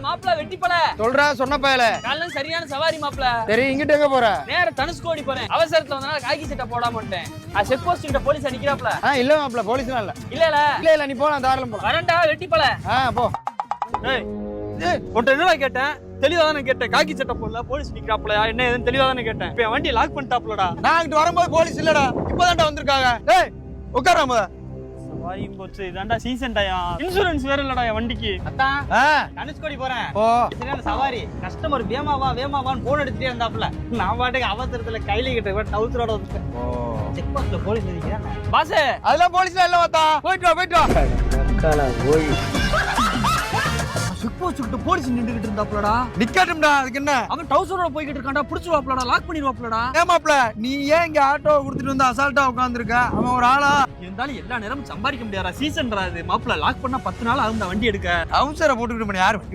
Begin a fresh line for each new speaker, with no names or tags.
மாப்பிள வெட்டிப்பல
சொல்றா சொன்ன பயல.
காலைல சரியான சவாரி மாப்பிள.
சரி இங்கிட்டு எங்க போற?
நேர தனுஷ்கோடி போறேன். அவசரத்துல வந்தனால காக்கி சட்டை போடாம வந்துட்டேன். செக் போஸ்ட் கிட்ட போலீஸ் நிக்கறாப்ல.
இல்ல மாப்ள போலீஸ்லாம் இல்ல. இல்ல நீ போலாம் தாராளம் போலாம்.
வரண்டா வெட்டிப்பல.
போ.
ஏய் உன்ட்ட என்னடா கேட்டேன்? தெளிவா தானே கேட்டேன். காக்கி சட்டை போடல போலீஸ் நிக்கறாப்ல. என்ன ஏதுன்னு தெளிவா தானே கேட்டேன். இப்ப வண்டி லாக் பண்ணிட்டாப்லடா.
நான் இங்க வரும்போது போலீஸ் இல்லடா. இப்போதான்டா வந்திருக்காங்க. டேய் உட்காராம.
சவாரி போச்சு. இதான்டா சீசன் டைம். இன்சூரன்ஸ் வேற இல்லடா என் வண்டிக்கு.
அத்தான் தனுஷ்கோடி போறேன்.
போ.
சரியான சவாரி. கஸ்டமர் வேமாவான்னு போன் எடுத்துட்டே இருந்தாப்ல. நான் பாட்டுக்கு அவசரத்துல கையில கிட்ட டவுசரோட வந்துட்டேன். செக் போஸ்ட்ல போலீஸ் நிக்கிறாங்க.
பாஸ்
அதெல்லாம் போலீஸ்லாம் இல்ல வாத்தா. போயிட்டு வா.
செக் போஸ்ட் கிட்ட போலீஸ் நின்னுகிட்டு இருந்தாப்லடா.
நிக்கட்டும்டா அதுக்கு என்ன?
அவன் டவுசரோட போய்கிட்டு இருக்கான்டா. புடிச்சுவாப்லடா. லாக் பண்ணிடுவாப்லடா.
ஏமாப்ல நீ ஏன் இங்க ஆட்டோ கொடுத்துட்டு வந்து அசால்ட்டா உட்கார்ந்திருக்க? அவன் ஒரு ஆளா?
இருந்தாலும் எல்லா நேரமும் சம்பாதிக்க முடியாதா? சீசன்டா இது. மாப்பிள லாக் பண்ணா 10 நாள் ஆகும் வண்டி எடுக்க.
அவசர போட்டுக்கிட்டு யாரு